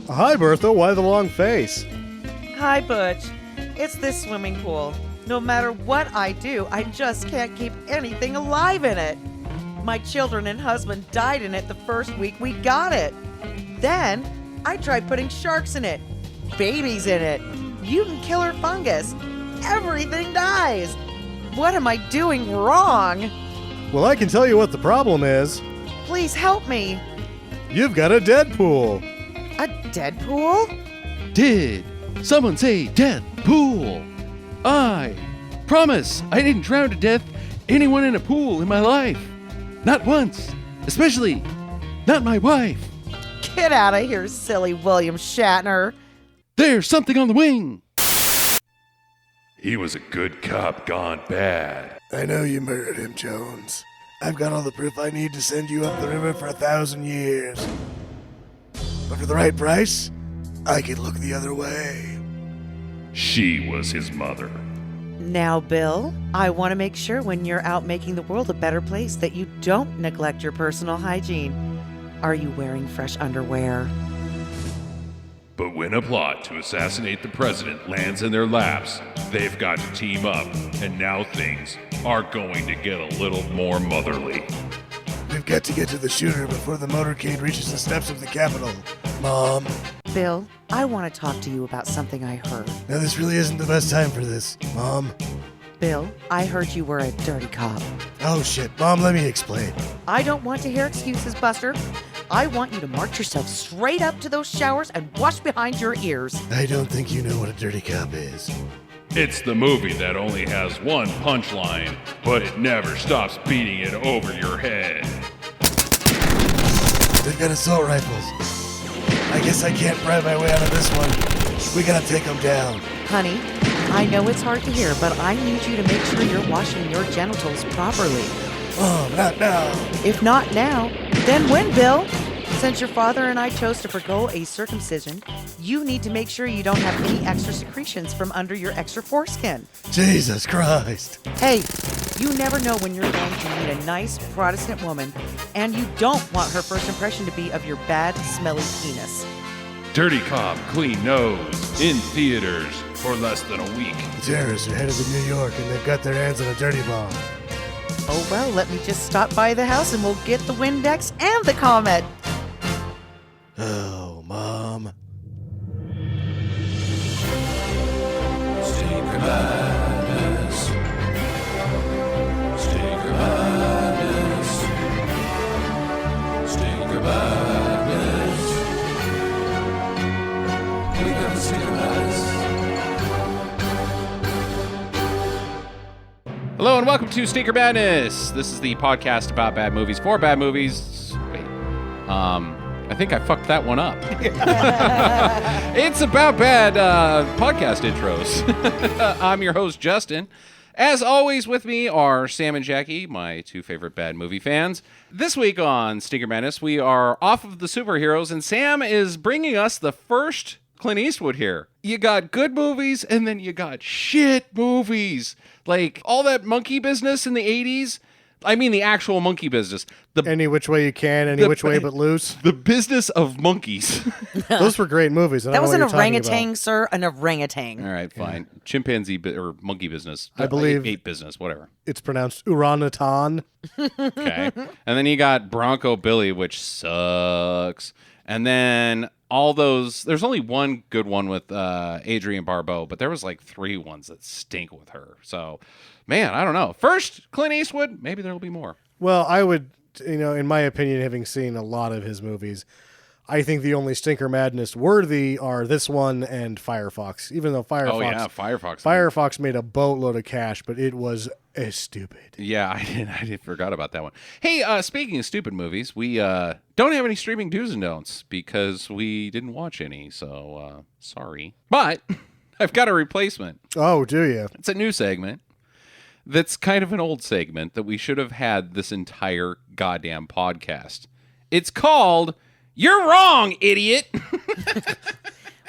Hi, Bertha. Why the long face? Hi, Butch. It's this swimming pool. No matter what I do, I just can't keep anything alive in it. My children and husband died in it the first week we got it. Then I tried putting sharks in it, babies in it, mutant killer fungus. Everything dies. What am I doing wrong? Well, I can tell you what the problem is. Please help me. You've got a dead pool. A dead pool? Did someone say death pool? I promise I didn't drown to death anyone in a pool in my life. Not once. Especially not my wife. Get out of here, silly William Shatner. There's something on the wing. He was a good cop gone bad. I know you murdered him, Jones. I've got all the proof I need to send you up the river for 1,000 years. But for the right price, I could look the other way. She was his mother. Now, Bill, I want to make sure when you're out making the world a better place that you don't neglect your personal hygiene. Are you wearing fresh underwear? But when a plot to assassinate the president lands in their laps, they've got to team up, and now things are going to get a little more motherly. We've got to get to the shooter before the motorcade reaches the steps of the Capitol. Mom. Bill, I want to talk to you about something I heard. Now, this really isn't the best time for this. Mom. Bill, I heard you were a dirty cop. Oh, shit. Mom, let me explain. I don't want to hear excuses, Buster. I want you to march yourself straight up to those showers and wash behind your ears. I don't think you know what a dirty cop is. It's the movie that only has one punchline, but it never stops beating it over your head. They've got assault rifles. I guess I can't pry my way out of this one. We gotta take them down. Honey, I know it's hard to hear, but I need you to make sure you're washing your genitals properly. Mom, not now. If not now, then when, Bill? Since your father and I chose to forgo a circumcision, you need to make sure you don't have any extra secretions from under your extra foreskin. Jesus Christ. Hey, you never know when you're going to meet a nice Protestant woman, and you don't want her first impression to be of your bad, smelly penis. Dirty Cop, Clean Nose, in theaters for less than a week. The terrorists are headed to New York, and they've got their hands on a dirty bomb. Oh, well, let me just stop by the house and we'll get the Windex and the Comet. Oh, Mom. Stinker Madness. Stinker Madness. Stinker Madness. We got the Stinker Madness. Hello and welcome to Stinker Madness. This is the podcast about bad movies for bad movies. Wait, I think I fucked that one up. It's about bad podcast intros. I'm your host, Justin. As always, with me are Sam and Jackie, my two favorite bad movie fans. This week on Stinker Madness, we are off of the superheroes, and Sam is bringing us the first Clint Eastwood here. You got good movies, and then you got shit movies. Like, all that monkey business in the 80s. I mean the actual monkey business. Any which way you can, any which way but loose. The business of monkeys. Those were great movies. That was an orangutan, sir. An orangutan. All right, fine. Yeah. Chimpanzee or monkey business. I believe ape business, whatever. It's pronounced orangutan. Okay. And then you got Bronco Billy, which sucks. And then all those, there's only one good one with Adrienne Barbeau, but there was like 3 ones that stink with her. So, man, I don't know. First, Clint Eastwood, maybe there'll be more. Well, I would, in my opinion, having seen a lot of his movies, I think the only Stinker Madness worthy are this one and Firefox. Even though Firefox made a boatload of cash, but it was stupid. Yeah, I forgot about that one. Hey, speaking of stupid movies, we don't have any streaming do's and don'ts because we didn't watch any, so sorry. But I've got a replacement. Oh, do you? It's a new segment that's kind of an old segment that we should have had this entire goddamn podcast. It's called You're Wrong, Idiot.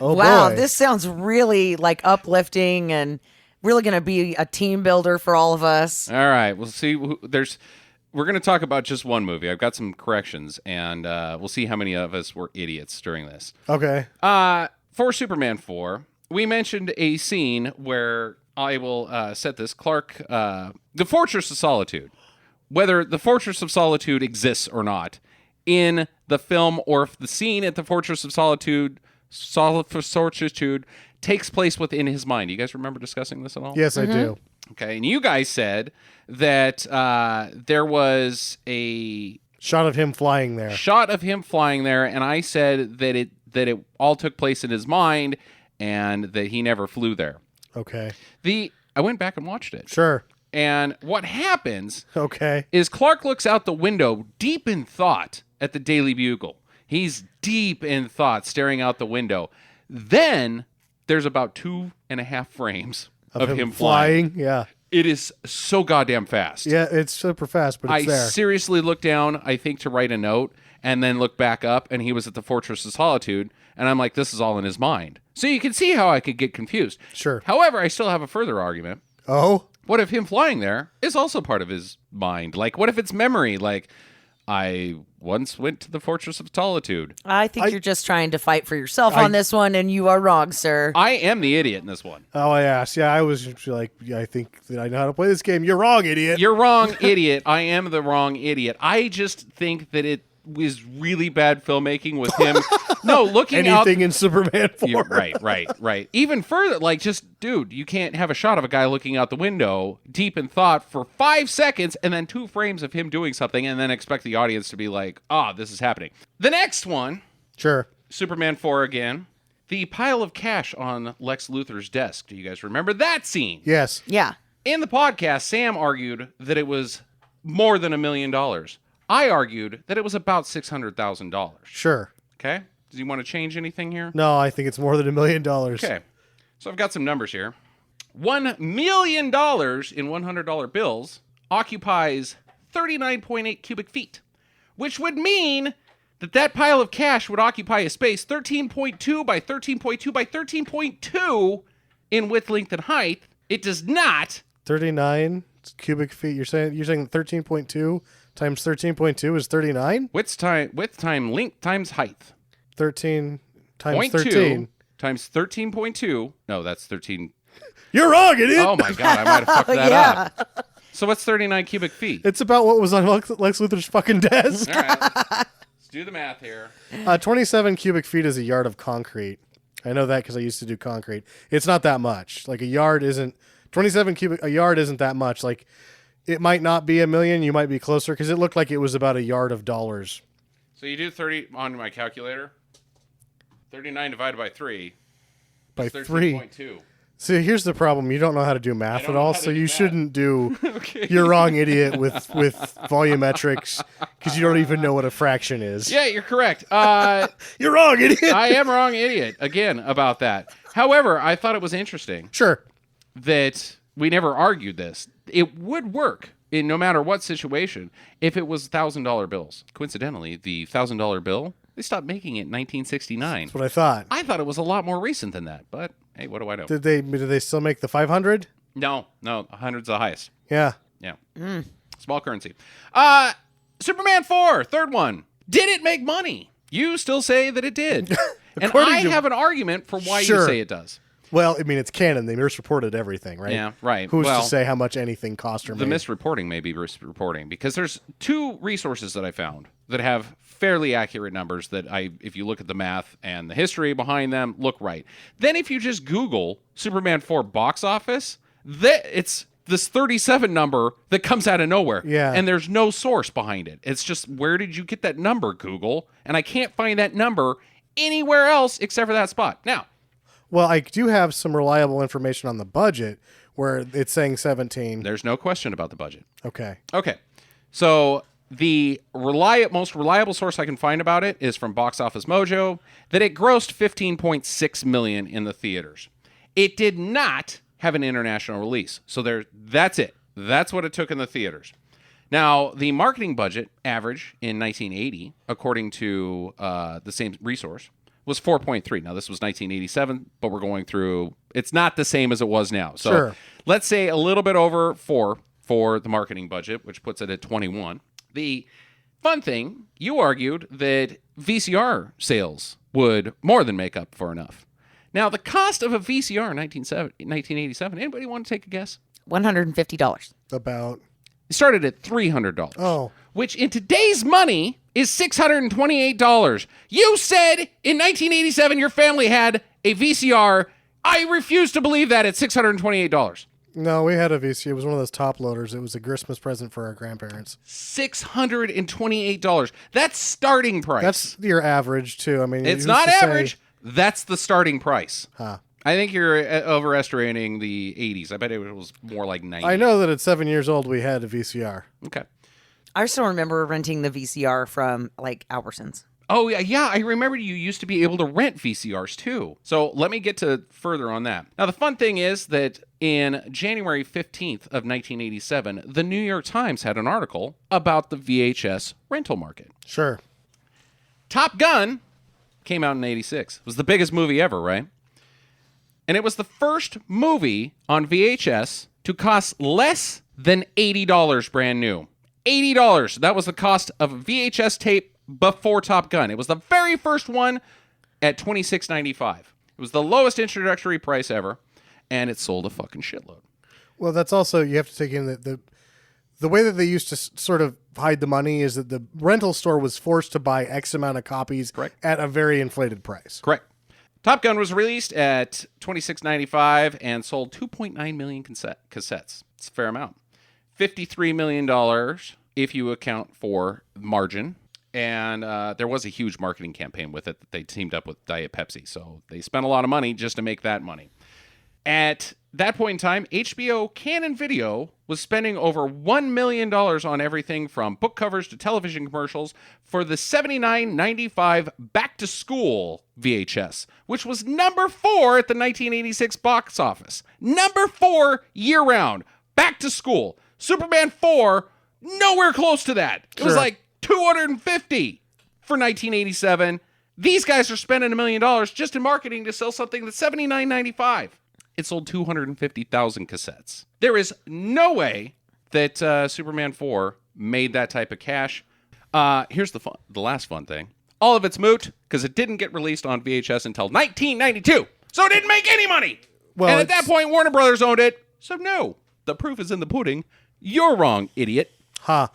Oh, wow, boy. This sounds really like uplifting and really going to be a team builder for all of us. All right, we'll see. we're going to talk about just one movie. I've got some corrections, and we'll see how many of us were idiots during this. Okay. For Superman 4, we mentioned a scene where I will set this. Clark, the Fortress of Solitude. Whether the Fortress of Solitude exists or not in the film, or if the scene at the Fortress of Solitude takes place within his mind. You guys remember discussing this at all? Yes, I do. Okay, and you guys said that there was a shot of him flying there. And I said that it all took place in his mind and that he never flew there. Okay. I went back and watched it. Sure. And what happens okay. is Clark looks out the window deep in thought at the Daily Bugle. He's deep in thought, staring out the window. Then there's about 2.5 frames of him flying. Yeah. It is so goddamn fast. Yeah, it's super fast, but it's there. I seriously looked down, I think, to write a note, and then looked back up, and he was at the Fortress of Solitude, and I'm like, this is all in his mind. So you can see how I could get confused. Sure. However, I still have a further argument. Oh? What if him flying there is also part of his mind? Like, what if it's memory? Like, I once went to the Fortress of Solitude. I think you're just trying to fight for yourself on this one, and you are wrong, sir. I am the idiot in this one. Oh, yeah. See, I was like, I think that I know how to play this game. You're wrong, idiot. You're wrong, idiot. I am the wrong idiot. I just think that it was really bad filmmaking with him. No, looking anything in Superman 4. Right. Even further, like, just, dude, you can't have a shot of a guy looking out the window deep in thought for 5 seconds and then 2 frames of him doing something and then expect the audience to be like, this is happening. The next one. Sure. Superman 4 again. The pile of cash on Lex Luthor's desk. Do you guys remember that scene? Yes. Yeah. In the podcast, Sam argued that it was more than $1 million. I argued that it was about $600,000. Sure. Okay? Does you want to change anything here? No, I think it's more than $1 million. Okay. So I've got some numbers here. $1 million in $100 bills occupies 39.8 cubic feet, which would mean that pile of cash would occupy a space 13.2 by 13.2 by 13.2 in width, length, and height. It does not. 39 cubic feet. You're saying 13.2 times 13.2 is 39? Width time length times height. 13 times 13 times 13.2. No, that's 13. You're wrong, idiot. Oh my god, I might have fucked that up. So what's 39 cubic feet? It's about what was on Lex Luthor's fucking desk. All right. Let's do the math here. 27 cubic feet is a yard of concrete. I know that because I used to do concrete. It's not that much. Like, a yard isn't 27 cubic. A yard isn't that much. Like, it might not be $1 million. You might be closer because it looked like it was about a yard of dollars. So you do 30 on my calculator. 39 divided by 3. By 3. 13.2. See, here's the problem. You don't know how to do math at all, so you shouldn't do You're wrong, idiot, with volumetrics, because you don't even know what a fraction is. Yeah, you're correct. You're wrong, idiot. I am wrong, idiot, again, about that. However, I thought it was interesting. Sure. That we never argued this. It would work in no matter what situation if it was $1,000 bills. Coincidentally, the $1,000 bill, they stopped making it in 1969. That's what I thought. I thought it was a lot more recent than that, but hey, what do I know? Did they still make the 500? No, 100's the highest. Yeah. Yeah. Small currency. Superman 4, third one. Did it make money? You still say that it did. And I have an argument for why you say it does. Well, I mean, it's canon. They misreported everything, right? Yeah, right. Who's to say how much anything cost or the made? misreporting may be misreporting, because there's 2 resources that I found that have fairly accurate numbers that if you look at the math and the history behind them, look right. Then if you just Google Superman 4 box office, it's this 37 number that comes out of nowhere. Yeah. And there's no source behind it. It's just, where did you get that number, Google? And I can't find that number anywhere else except for that spot. Now, well, I do have some reliable information on the budget where it's saying 17. There's no question about the budget. Okay. So the most reliable source I can find about it is from Box Office Mojo, that it grossed $15.6 million in the theaters. It did not have an international release. So that's it. That's what it took in the theaters. Now, the marketing budget average in 1980, according to the same resource, was 4.3. Now, this was 1987, but we're going through, it's not the same as it was now. So sure. Let's say a little bit over 4 for the marketing budget, which puts it at 21. The fun thing, you argued that VCR sales would more than make up for enough. Now, the cost of a VCR in 1987, anybody want to take a guess? $150. About. It started at $300. Oh. Which in today's money is $628. You said in 1987 your family had a VCR. I refuse to believe that at $628. No, we had a VCR. It was one of those top loaders. It was a Christmas present for our grandparents. $628. That's starting price. That's your average, too. I mean, it's not average. That's the starting price. Huh. I think you're overestimating the 80s. I bet it was more like 90. I know that at 7 years old, we had a VCR. Okay. I still remember renting the VCR from like Albertsons. Oh, yeah. I remember you used to be able to rent VCRs too. So let me get to further on that. Now, the fun thing is that in January 15th of 1987, the New York Times had an article about the VHS rental market. Sure. Top Gun came out in 86. It was the biggest movie ever, right? And it was the first movie on VHS to cost less than $80 brand new. $80. That was the cost of a VHS tape before Top Gun. It was the very first one at $26.95. It was the lowest introductory price ever, and it sold a fucking shitload. Well, that's also, you have to take in that the way that they used to sort of hide the money is that the rental store was forced to buy X amount of copies at a very inflated price. Correct. Top Gun was released at $26.95 and sold 2.9 million cassettes. It's a fair amount. $53 million if you account for margin. And there was a huge marketing campaign with it that they teamed up with Diet Pepsi. So they spent a lot of money just to make that money. At that point in time, HBO Canon Video was spending over $1 million on everything from book covers to television commercials for the $79.95 Back to School VHS, which was number 4 at the 1986 box office. Number 4 year-round. Back to School. Superman 4, nowhere close to that. It was like $250 for 1987. These guys are spending $1 million just in marketing to sell something that's $79.95. It sold 250,000 cassettes. There is no way that Superman 4 made that type of cash. Here's the last fun thing. All of it's moot because it didn't get released on VHS until 1992. So it didn't make any money. Well, and at that point, Warner Brothers owned it. So no, the proof is in the pudding. You're wrong, idiot. Huh.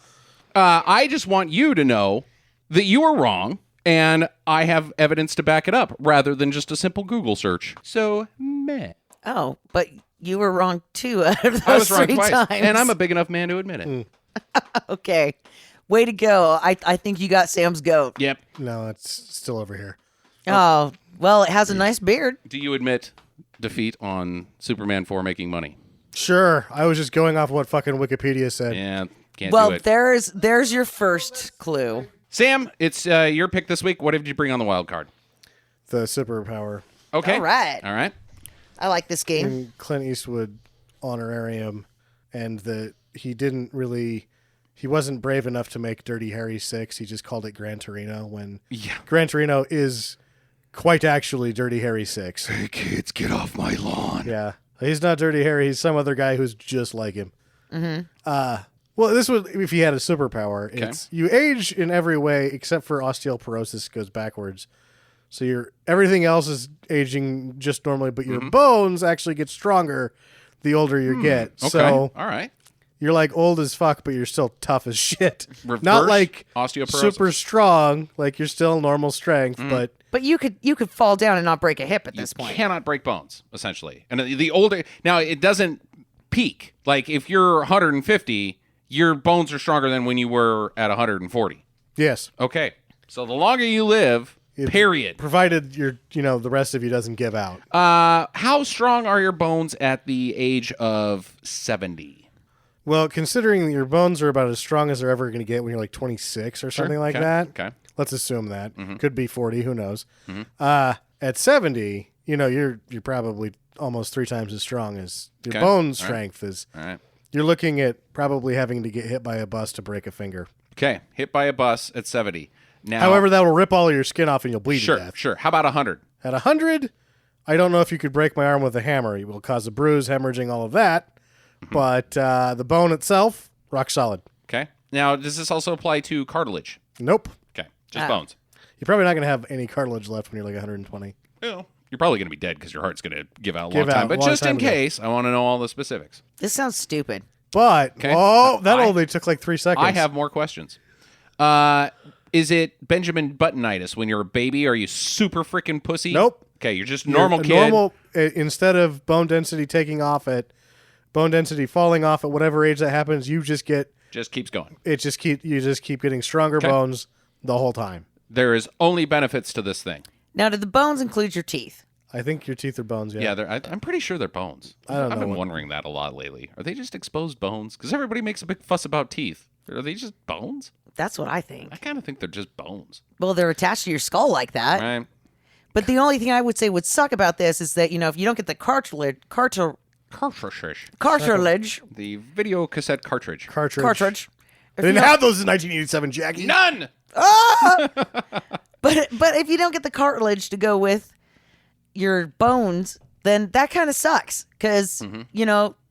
I just want you to know that you are wrong, and I have evidence to back it up rather than just a simple Google search. So, meh. Oh, but you were wrong too out of those I was wrong 3 twice, times. and I'm a big enough man to admit it. Okay. Way to go. I think you got Sam's goat. Yep. No, it's still over here. Oh, well, it has a nice beard. Do you admit defeat on Superman 4 making money? Sure. I was just going off what fucking Wikipedia said. Yeah, can't Well, do it. there's your first clue. Sam, it's your pick this week. What did you bring on the wild card? The Superpower. Okay. All right. All right. I like this game. And Clint Eastwood honorarium, and that he wasn't brave enough to make Dirty Harry 6. He just called it Gran Torino when Gran Torino is quite actually Dirty Harry 6. Hey, kids, get off my lawn. Yeah. He's not Dirty Harry. He's some other guy who's just like him. Mm-hmm. Well, this would, if he had a superpower, it's you age in every way except for osteoporosis goes backwards. So everything else is aging just normally, but your bones actually get stronger the older you get. Okay. So all right. You're like old as fuck, but you're still tough as shit. Reverse Not like osteoporosis. super strong, like you're still normal strength, But you could fall down and not break a hip at this point. You cannot break bones, essentially. And the older, now it doesn't peak. Like if you're 150, your bones are stronger than when you were at 140. yes. Okay. So the longer you live, period. Provided the rest of you doesn't give out. How strong are your bones at the age of 70? Well, considering your bones are about as strong as they're ever going to get when you're like 26 or something like that. Okay. Let's assume that. Could be 40, who knows. At 70, you're probably almost 3 times as strong as your bone strength is. All right. You're looking at probably having to get hit by a bus to break a finger. Okay. Hit by a bus at 70. Now, However, that will rip all of your skin off and you'll bleed to death. Sure. How about 100? At 100, I don't know if you could break my arm with a hammer. It will cause a bruise, hemorrhaging, all of that. But the bone itself, rock solid. Okay. Now, does this also apply to cartilage? Nope. Okay. Just bones. You're probably not going to have any cartilage left when you're like 120. Well, you're probably going to be dead because your heart's going to give out a long time. But just in case, I want to know all the specifics. This sounds stupid. But, that only took like 3 seconds. I have more questions. Is it Benjamin Buttonitis? When you're a baby, are you super freaking pussy? Nope. Okay, you're just normal kid. Instead of bone density bone density falling off at whatever age that happens, you just get... Just keeps going. You just keep getting stronger bones the whole time. There is only benefits to this thing. Now, do the bones include your teeth? I think your teeth are bones, yeah. Yeah, I'm pretty sure they're bones. I've been wondering that a lot lately. Are they just exposed bones? Because everybody makes a big fuss about teeth. Are they just bones? That's what I think. I kind of think they're just bones. Well, they're attached to your skull like that. Right. But the only thing I would say would suck about this is that, if you don't get the cartilage. The video cassette cartridge. Cartridge. They didn't have those in 1987, Jackie. None! But if you don't get the cartilage to go with your bones, then that kind of sucks. Because,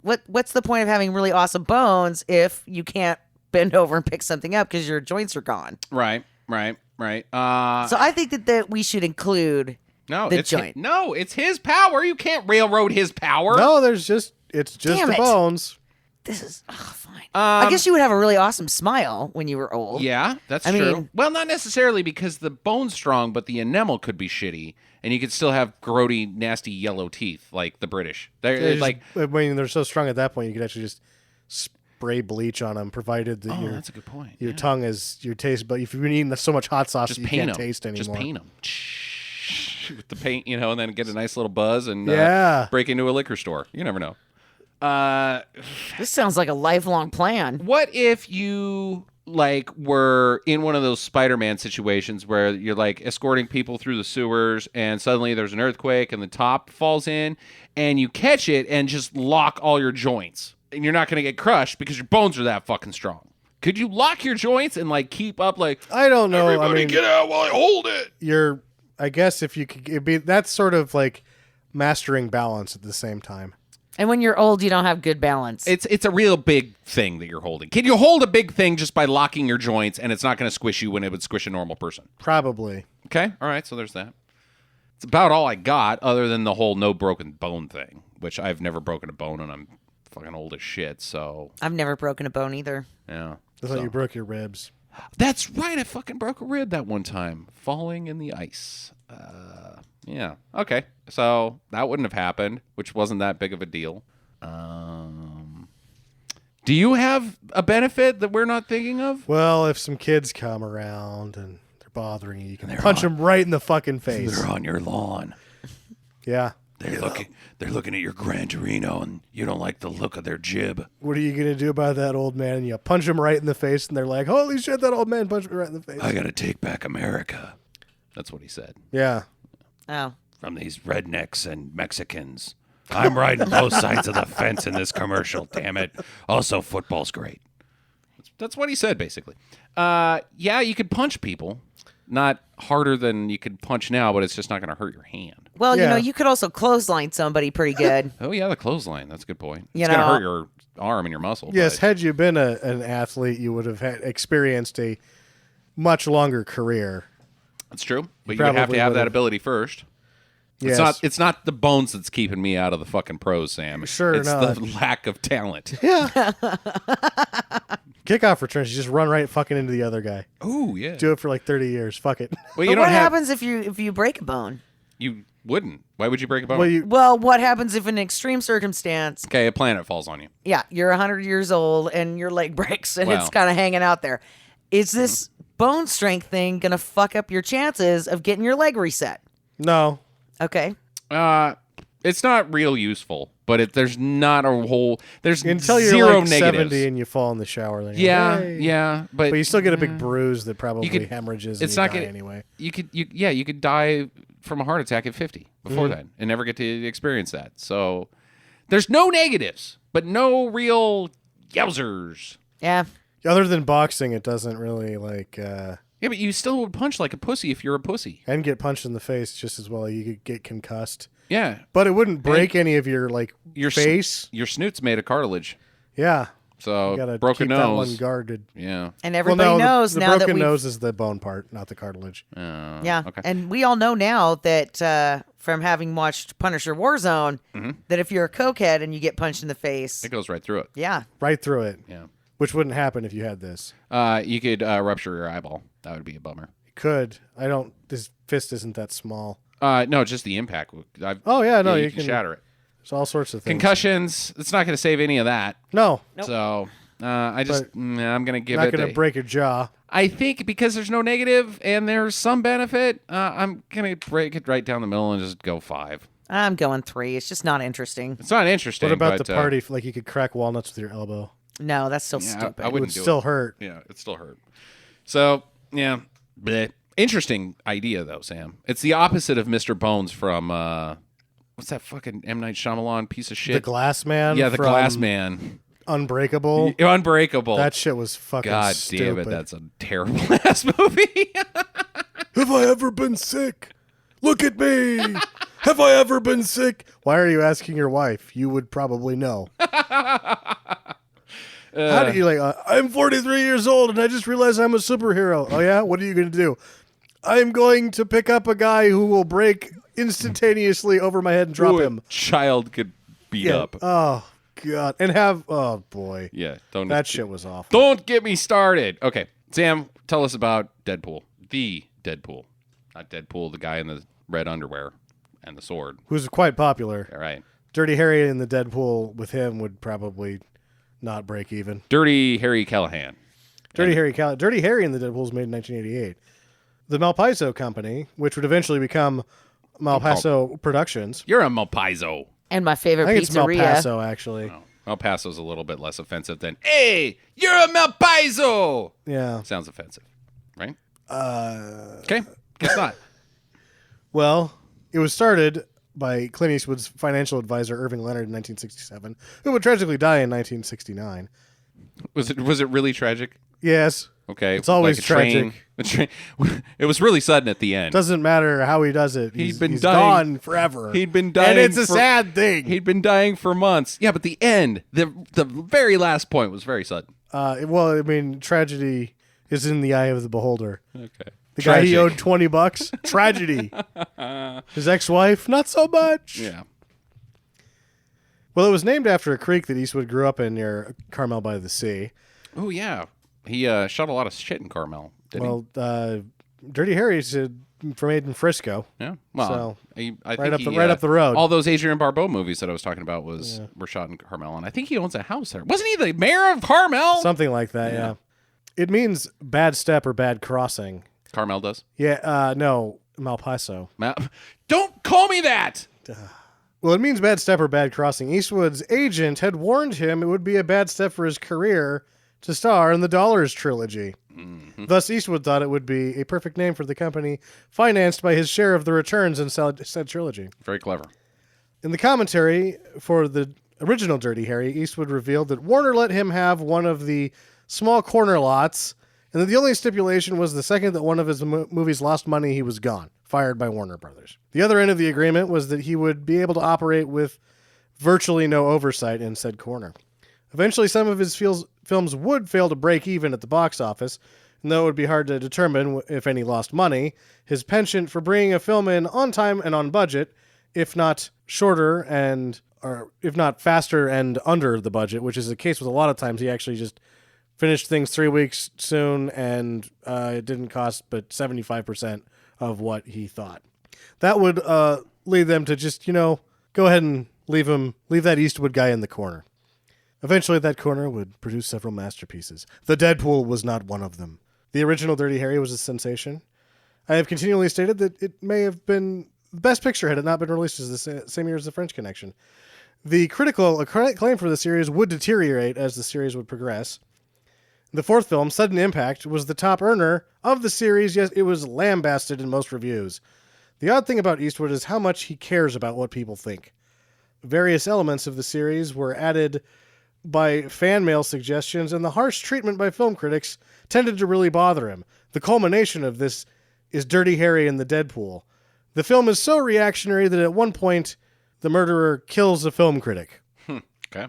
what's the point of having really awesome bones if you can't bend over and pick something up because your joints are gone? Right. So I think that we should include the joint. It's his power. You can't railroad his power. No, it's just the bones. This is fine. I guess you would have a really awesome smile when you were old. Yeah, that's true. Well, not necessarily because the bone's strong, but the enamel could be shitty, and you could still have grody, nasty yellow teeth like the British. They're so strong at that point, you could actually just spray bleach on them, provided that that's a good point. Your tongue is your taste. But if you've been eating so much hot sauce, you can't taste anymore. Just paint them with the paint, and then get a nice little buzz and break into a liquor store. You never know. This sounds like a lifelong plan. What if you were in one of those Spider-Man situations where you're escorting people through the sewers and suddenly there's an earthquake and the top falls in and you catch it and just lock all your joints and you're not going to get crushed because your bones are that fucking strong? Could you lock your joints and keep up I don't know. Everybody get out while I hold it. I guess if you could, that's sort of mastering balance at the same time. And when you're old, you don't have good balance. It's a real big thing that you're holding. Can you hold a big thing just by locking your joints and it's not going to squish you when it would squish a normal person? Probably. Okay. All right. So there's that. It's about all I got other than the whole no broken bone thing, which I've never broken a bone and I'm fucking old as shit. So I've never broken a bone either. Yeah. I thought you broke your ribs. That's right. I fucking broke a rib that one time falling in the ice. Yeah. Okay. So that wouldn't have happened, which wasn't that big of a deal. Do you have a benefit that we're not thinking of? Well, if some kids come around and they're bothering you, you can punch them right in the fucking face. They're on your lawn. Yeah. They're looking at your Gran Torino, and you don't like the look of their jib. What are you going to do about that old man? And you punch him right in the face, and they're like, holy shit, that old man punched me right in the face. I got to take back America. That's what he said. Yeah. Oh. From these rednecks and Mexicans. I'm riding both sides of the fence in this commercial, damn it. Also, football's great. That's what he said, basically. Yeah, you could punch people. Not harder than you could punch now, but it's just not going to hurt your hand. Well, you could also clothesline somebody pretty good. Oh, yeah, the clothesline. That's a good point. It's going to hurt your arm and your muscle. Yes, had you been an athlete, you would have experienced a much longer career. That's true, but you would have to have that ability first. Yes. It's not the bones that's keeping me out of the fucking pros, Sam. Sure, it's the lack of talent. Yeah. Kickoff returns, you just run right fucking into the other guy. Oh, yeah. Do it for 30 years. Fuck it. Well, but what happens if you break a bone? You wouldn't. Why would you break a bone? Well, what happens if in an extreme circumstance... Okay, a planet falls on you. Yeah, you're 100 years old and your leg breaks and it's kind of hanging out there. Is this bone strength thing going to fuck up your chances of getting your leg reset? No. Okay. It's not real useful, but there's not a whole... There's until zero you're negatives. 70 and you fall in the shower. Then yeah. But you still get a big bruise that probably hemorrhages and you die anyway. You could die from a heart attack at 50 before that and never get to experience that. So there's no negatives, but no real yowzers. Yeah. Other than boxing, it doesn't really Yeah, but you still would punch like a pussy if you're a pussy. And get punched in the face just as well. You could get concussed. Yeah. But it wouldn't break any of your face. Your snoot's made of cartilage. Yeah. So You gotta broken keep nose. that one guarded. Yeah. And everybody knows the now that broken we nose is the bone part, not the cartilage. Yeah. Okay. And we all know now that from having watched Punisher Warzone, that if you're a cokehead and you get punched in the face, It goes right through it. yeah. Right through it. Yeah. Which wouldn't happen if you had this. You could rupture your eyeball. That would be a bummer. It could. This fist isn't that small. No, just the impact. You can shatter it. There's all sorts of things. Concussions. It's not going to save any of that. No. Nope. So I'm going to give Not it. going to break your jaw. I think because there's no negative and there's some benefit, I'm going to break it right down the middle and just go 5. I'm going 3. It's just not interesting. It's not interesting. What about but, the party? Like you could crack walnuts with your elbow. No, that's still Yeah, stupid. I It would wouldn't do still it. hurt. Yeah, it still hurt. So, yeah. Bleh. Interesting idea, though, Sam. It's the opposite of Mr. Bones from, what's that fucking M. Night Shyamalan piece of shit? The Glass Man. Yeah, the from Glass Man. Unbreakable. Unbreakable. That shit was fucking God stupid. damn it, that's a terrible ass movie. Have I ever been sick? Look at me. Have I ever been sick? Why are you asking your wife? You would probably know. How do you I'm 43 years old and I just realized I'm a superhero. Oh yeah? What are you going to do? I'm going to pick up a guy who will break instantaneously over my head and drop him. Child could beat up. Oh God. And oh boy. Yeah, don't. That shit was awful. Don't get me started. Okay, Sam, tell us about Deadpool. The Deadpool, not Deadpool, the guy in the red underwear and the sword. Who's quite popular. All right. Dirty Harry in the Deadpool with him would probably not break even. Dirty Harry Calahan. Dirty Harry in the Deadpool was made in 1988. The Malpaiso Company, which would eventually become Malpaso Productions. You're a Malpaiso. And my favorite I think it's pizzeria. Malpaso, actually. Oh, Malpaso's a little bit less offensive than, hey, you're a Malpaiso. Yeah. Sounds offensive, right? Okay, guess not. Well, it was started by Clint Eastwood's financial advisor, Irving Leonard, in 1967, who would tragically die in 1969. Was it really tragic? Yes. Okay. It's always tragic. It was really sudden at the end. Doesn't matter how he does it. He's dying. gone forever. He'd been dying. And it's a sad thing. He'd been dying for months. Yeah, but the end, the very last point was very sudden. Well, I mean, tragedy is in the eye of the beholder. Okay. The guy he owed $20, tragedy. His ex-wife, not so much. Yeah. Well, it was named after a creek that Eastwood grew up in near Carmel by the Sea. Oh, yeah. He shot a lot of shit in Carmel, didn't Dirty Harry's made in Frisco. he? Yeah. Well, So, I right think up the road. All those Adrian Barbeau movies that I was talking about were shot in Carmel, and I think he owns a house there. Wasn't he the mayor of Carmel? Something like that, yeah. It means bad step or bad crossing. Carmel does? Yeah, no, Malpaiso. Don't call me that! Well, it means bad step or bad crossing. Eastwood's agent had warned him it would be a bad step for his career to star in the Dollars trilogy. Mm-hmm. Thus, Eastwood thought it would be a perfect name for the company, financed by his share of the returns in said trilogy. Very clever. In the commentary for the original Dirty Harry, Eastwood revealed that Warner let him have one of the small corner lots, and that the only stipulation was the second that one of his movies lost money, he was gone, fired by Warner Brothers. The other end of the agreement was that he would be able to operate with virtually no oversight in said corner. Eventually, some of his films would fail to break even at the box office, and though it would be hard to determine if any lost money, his penchant for bringing a film in on time and on budget, if not shorter or if not faster and under the budget, which is the case with a lot of times, he actually just finished things 3 weeks soon, and it didn't cost but 75% of what he thought. That would lead them to just, go ahead and leave that Eastwood guy in the corner. Eventually, that corner would produce several masterpieces. The Deadpool was not one of them. The original Dirty Harry was a sensation. I have continually stated that it may have been the best picture had it not been released as the same year as The French Connection. The critical acclaim for the series would deteriorate as the series would progress. The fourth film, Sudden Impact, was the top earner of the series, yet it was lambasted in most reviews. The odd thing about Eastwood is how much he cares about what people think. Various elements of the series were added by fan mail suggestions, and the harsh treatment by film critics tended to really bother him. The culmination of this is Dirty Harry and the Deadpool. The film is so reactionary that at one point, the murderer kills a film critic. Okay.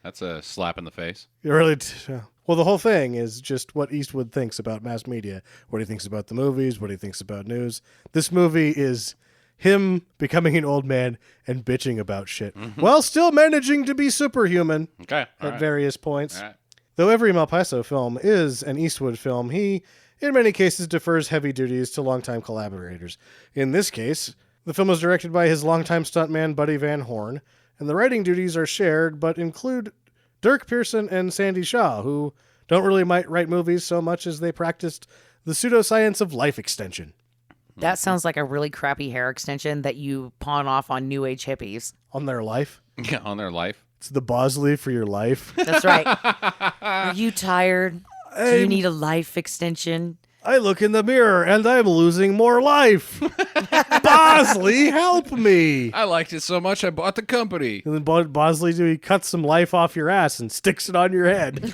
That's a slap in the face. Well, the whole thing is just what Eastwood thinks about mass media, what he thinks about the movies, what he thinks about news. This movie is him becoming an old man and bitching about shit, while still managing to be superhuman at various points. All right. Though every Malpaso film is an Eastwood film, he, in many cases, defers heavy duties to longtime collaborators. In this case, the film was directed by his longtime stuntman, Buddy Van Horn, and the writing duties are shared, but include Dirk Pearson and Sandy Shaw, who don't really write movies so much as they practiced the pseudoscience of life extension. That sounds like a really crappy hair extension that you pawn off on New Age hippies. On their life? Yeah, on their life. It's the Bosley for your life. That's right. Are you tired? Do you need a life extension? I look in the mirror and I'm losing more life. Bosley, help me. I liked it so much I bought the company. And then Bosley, he cuts some life off your ass and sticks it on your head.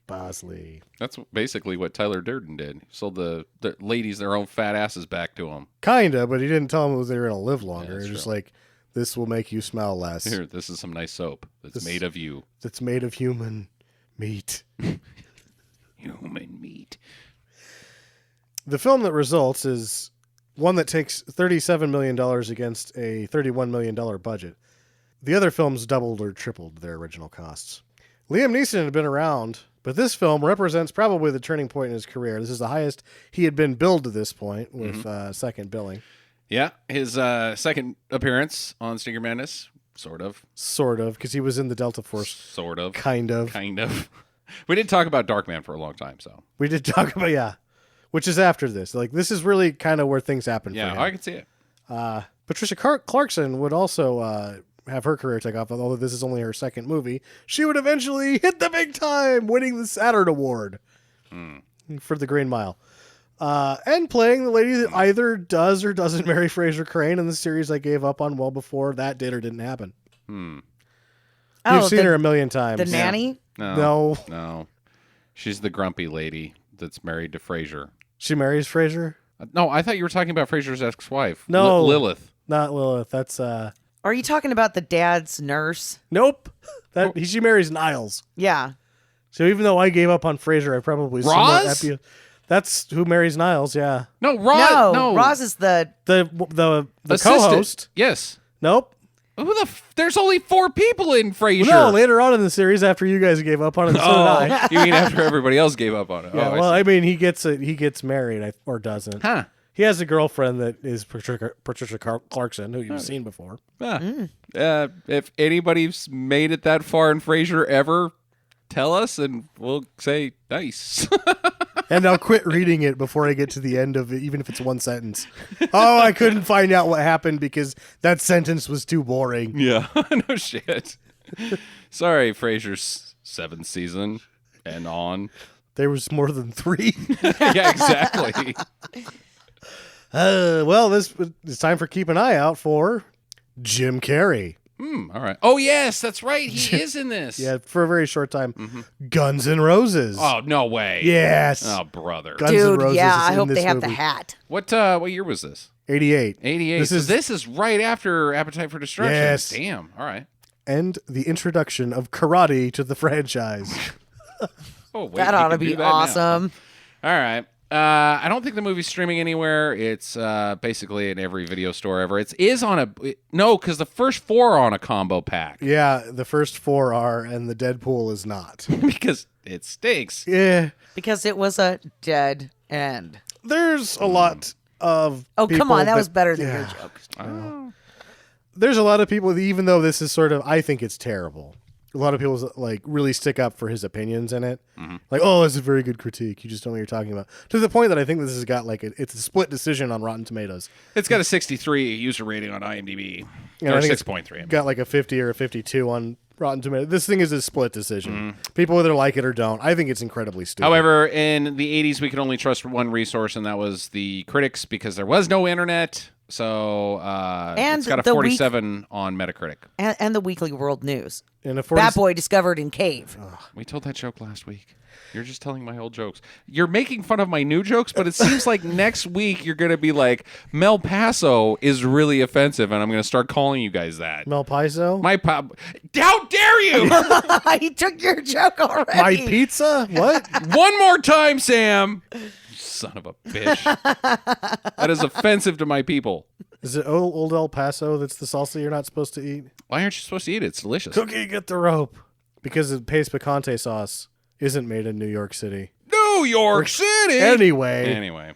Bosley. That's basically what Tyler Durden did. He sold the ladies their own fat asses back to him. Kinda, but he didn't tell them they were going to live longer. Yeah, Just like, this will make you smell less. Here, this is some nice soap that's made of you. That's made of human meat. Human meat. The film that results is one that takes $37 million against a $31 million budget. The other films doubled or tripled their original costs. Liam Neeson had been around, but this film represents probably the turning point in his career. This is the highest he had been billed to this point with second billing. Yeah, his second appearance on Stinker Madness, sort of. Sort of, because he was in the Delta Force. Sort of. Kind of. Kind of. We did talk about Darkman for a long time, so. We did talk about, yeah. Which is after this. Like, this is really kind of where things happen for him. Yeah, I can see it. Patricia Clarkson would also have her career take off, although this is only her second movie. She would eventually hit the big time, winning the Saturn Award for The Green Mile. And playing the lady that either does or doesn't marry Fraser Crane in the series I gave up on well before that did or didn't happen. You've seen her a million times. The nanny? No. She's the grumpy lady that's married to Fraser. She marries Fraser? No, I thought you were talking about Fraser's ex-wife. No. Lilith. Not Lilith. That's... Are you talking about the dad's nurse? Nope. She marries Niles. Yeah. So even though I gave up on Fraser, I probably... Roz? That's who marries Niles, yeah. No, Roz. No. Roz is the co-host. Yes. Nope. There's only 4 people in Frasier. No, later on in the series, after you guys gave up on it, so did I. You mean after everybody else gave up on it? Yeah, I mean, he gets married or doesn't. Huh. He has a girlfriend that is Patricia Clarkson, who you've seen before. If anybody's made it that far in Frasier ever, tell us and we'll say nice. And I'll quit reading it before I get to the end of it, even if it's one sentence. Oh, I couldn't find out what happened because that sentence was too boring. Yeah, no shit. Sorry, Frasier's 7th season and on. There was more than 3. Yeah, exactly. Well, it's time for keep an eye out for Jim Carrey. All right. Oh, yes, that's right. He is in this. Yeah, for a very short time. Guns N' Roses. Oh, no way. Yes. Oh, brother. Guns N' Roses I is hope in they this have movie. the hat. What year was this? 88. 88. This is right after Appetite for Destruction. Yes. Damn. All right. And the introduction of karate to the franchise. Oh, wait, That ought to be awesome. All right. I don't think the movie's streaming anywhere. It's basically in every video store ever. It is on because the first 4 are on a combo pack. Yeah, the first 4 are, and the Deadpool is not. Because it stinks. Yeah. Because it was a dead end. There's a lot of come on. That was better than yeah. your joke. There's a lot of people, even though this is sort of, I think it's terrible. A lot of people like really stick up for his opinions in it. Like, oh, it's a very good critique. You just don't know what you're talking about. To the point that I think this has got like it's a split decision on Rotten Tomatoes. It's got a 63 user rating on IMDb. Yeah, or I think 6.3. Got like a 50 or a 52 on Rotten Tomatoes. This thing is a split decision. People either like it or don't. I think it's incredibly stupid. However, in the 80s, we could only trust one resource, and that was the critics because there was no internet. So And it's got a 47 on Metacritic. And the Weekly World News. And a Bad boy discovered in cave. We told that joke last week. You're just telling my old jokes. You're making fun of my new jokes, but it seems like next week you're going to be like, Mel Paso is really offensive, and I'm going to start calling you guys that. Mel Piso? How dare you? He took your joke already. My pizza? What? One more time, Sam. Son of a bitch. That is offensive to my people. Is it old El Paso that's the salsa you're not supposed to eat? Why aren't you supposed to eat it? It's delicious. Cookie, get the rope. Because the paste picante sauce isn't made in New York City. New York City! Anyway.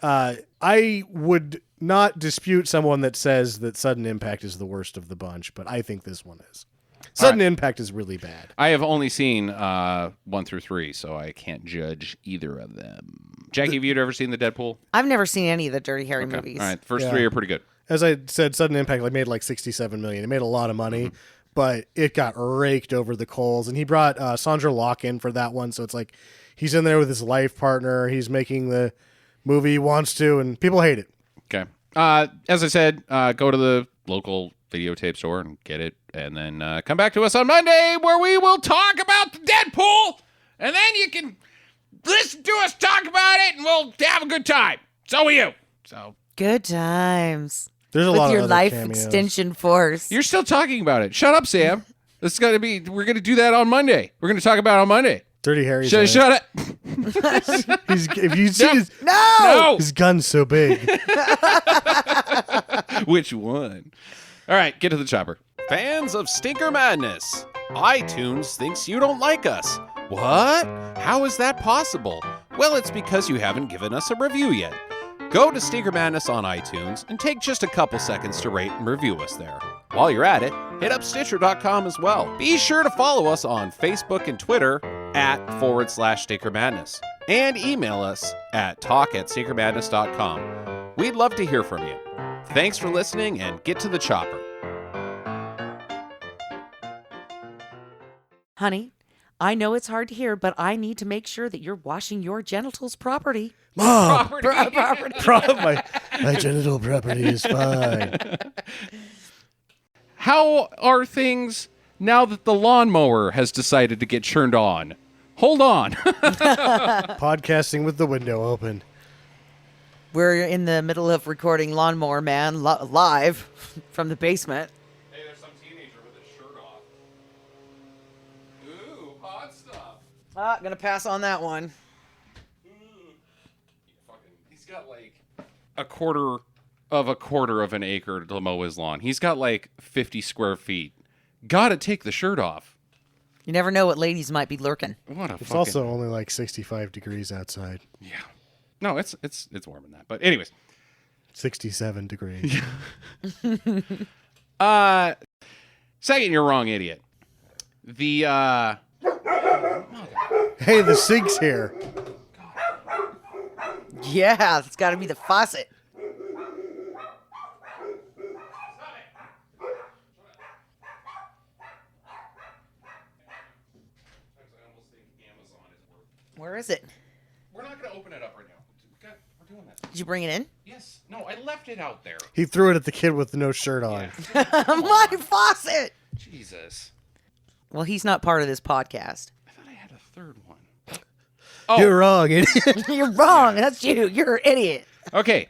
I would not dispute someone that says that Sudden Impact is the worst of the bunch, but I think this one is. Sudden Impact is really bad. I have only seen 1 through 3, so I can't judge either of them. Jackie, have you ever seen the Deadpool? I've never seen any of the Dirty Harry movies. All right, the first 3 are pretty good. As I said, Sudden Impact made like $67 million. It made a lot of money, but it got raked over the coals. And he brought Sandra Locke in for that one, so it's like he's in there with his life partner. He's making the movie he wants to, and people hate it. Okay. As I said, go to the local videotape store and get it, and then come back to us on Monday where we will talk about the Deadpool, and then you can listen to us talk about it, and we'll have a good time. So will you. So good times. There's a with lot of your other life cameos. Extension Force. You're still talking about it. Shut up, Sam. We're going to do that on Monday. We're going to talk about it on Monday. Dirty Harry. Shut it. If you see his gun's so big. Which one? All right, get to the chopper. Fans of Stinker Madness, iTunes thinks you don't like us. What? How is that possible? Well, it's because you haven't given us a review yet. Go to Stinker Madness on iTunes and take just a couple seconds to rate and review us there. While you're at it, hit up Stitcher.com as well. Be sure to follow us on Facebook and Twitter @/Stinker Madness and email us at talk@stinkermadness.com. We'd love to hear from you. Thanks for listening, and get to the chopper. Honey, I know it's hard to hear, but I need to make sure that you're washing your genitals properly. Mom, my genital property is fine. How are things now that the lawnmower has decided to get turned on? Hold on. Podcasting with the window open. We're in the middle of recording Lawnmower Man live from the basement. Hey, there's some teenager with his shirt off. Ooh, hot stuff. Gonna pass on that one. He's got like a quarter of an acre to mow his lawn. He's got like 50 square feet. Gotta take the shirt off. You never know what ladies might be lurking. It's also only like 65 degrees outside. Yeah. No, it's warmer than that. But anyways. 67 degrees. Second, you're wrong, idiot. The Hey, the sink's here. Yeah, it's got to be the faucet. Where is it? We're not going to open it up right now. We're doing this. Did you bring it in? Yes. No, I left it out there. He threw it at the kid with no shirt on. Yeah. My faucet! Jesus. Well, he's not part of this podcast. I thought I had a third one. Oh. You're wrong, idiot. You're wrong. That's you. You're an idiot. Okay.